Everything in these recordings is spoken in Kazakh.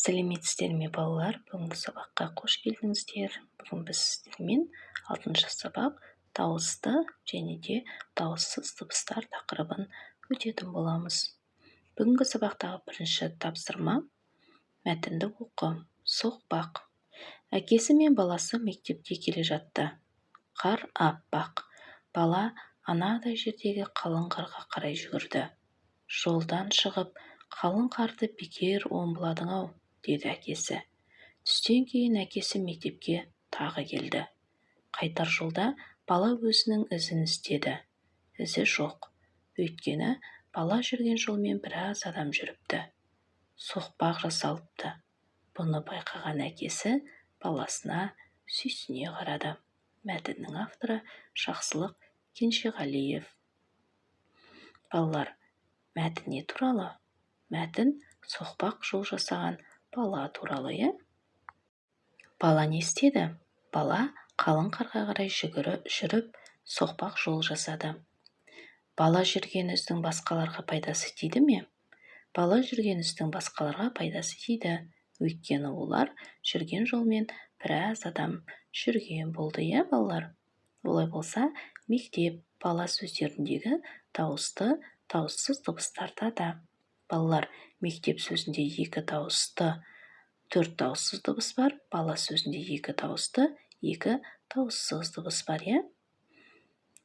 Сәлеметсіздер ме балалар? Бүгінгі сабаққа қош келдіңіздер. Бүгін біз сіздермен 6-шы сабақ дауысты және де дауыссыз дыбыстар тақырыбын өтетін боламыз. Бүгінгі сабақтағы бірінші тапсырма мәтінді оқы. Соқпақ. Әкесі мен баласы мектепке келе жатты. Қар аппақ. Бала анадай жердегі қалың қарға қарай жүгірді. Жолдан шығып, қалың қарды бекер омбыладың-ау, деді әкесі. Түстен кейін әкесі мектепке тағы келді. Қайтар жолда бала өзінің ізін іздеді. Ізі жоқ. Өйткені бала жүрген жолмен біраз адам жүріпті. Соқпақ жасалыпты. Бұны байқаған әкесі баласына сүйсіне қарады. Мәтіннің авторы Жақсылық Кенжеғалиев. Балалар, мәтін не туралы? Мәтін соқпақ жол жасаған бала туралы, е? Бала не істеді? Бала қалың қарға қарай жүріп, соқпақ жол жасады. Бала жүрген іздің басқаларға пайдасы тиді ме? Бала жүрген іздің басқаларға пайдасы тиді. Өйткені олар жүрген жолмен біраз адам жүрген болды, е, балалар? Олай болса, мектеп бала сөздеріндегі дауысты, дауыссыз дыбыстарда да. Балалар, мектеп сөзінде 2 дауысты, 4 дауыссыз дыбыс бар. Бала сөзінде 2 дауысты, 2 дауыссыз дыбыс бар, е?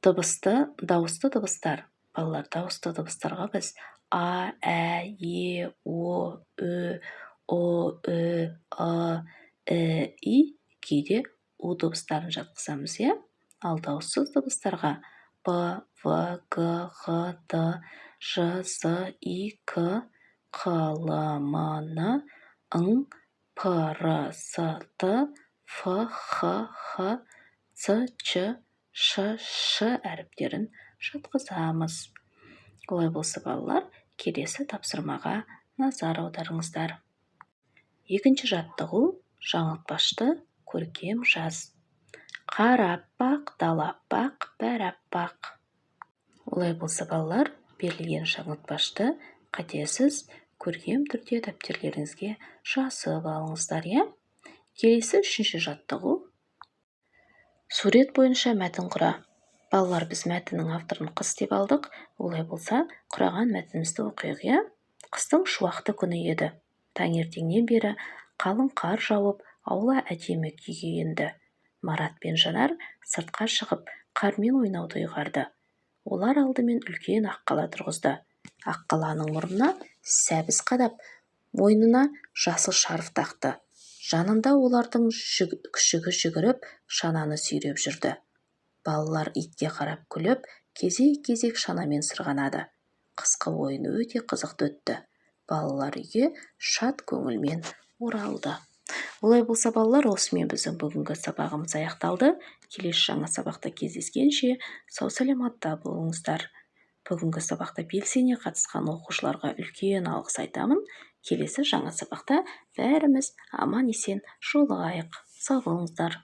Дауысты дыбыстар. Балалар, дауысты дыбыстарға біз А, Ә, Е, О, Ү, О, Ү, А, И, кейде У дыбыстарын жатқызамыз, е? Ал дауыссыз дыбыстарға Б, В, Г, Г, Д, Ж, З, И, К, Қ, Л, М, Н, Ң, П, Р, С, Т, Ф, Х, Х, Ц, Ч, Ш, Ш әріптерін жатқызамыз. Олай болса, балалар, келесі тапсырмаға назар аударыңыздар. Екінші жаттығу жаңылтпашты көркем жаз. Қар аппақ, дала аппақ, бәрі аппақ. Олай болса, балалар, берілген жаңылтпашты қатесіз көркем түрде дәптерлеріңізге жазып алыңыздар, е? Келесі үшінші жаттығу. Сурет бойынша мәтін құра. Балалар, біз мәтіннің авторын қыс деп алдық. Олай болса, құраған мәтінімізді оқиық, е? Қыстың шуақты күні еді. Таңертеңнен бері қалың қар жауып, аула әдемі күйге енді. Марат пен Жанар сыртқа шығып, қармен ойнауды ұйғарды. Олар алдымен үлкен аққала тұрғызды. Аққаланың мұрнына сәбіз қадап, мойнына жасыл шарф тақты. Жанында олардың күшігі жүгіріп, шананы сүйреп жүрді. Балалар итке қарап күліп, кезек-кезек шанамен сырғанады. Қысқы ойын өте қызықты өтті. Балалар үйге шат көңілмен оралды. Олай болса, балалар, осымен біздің бүгінгі сабағымыз аяқталды. Келесі жаңа сабақта кездескенше сау саламатта болыңыздар. Бүгінгі сабақта белсене қатысқан оқушыларға үлкен алғыс айтамын. Келесі жаңа сабақта бәріміз аман-есен жолығайық. Сау болыңыздар.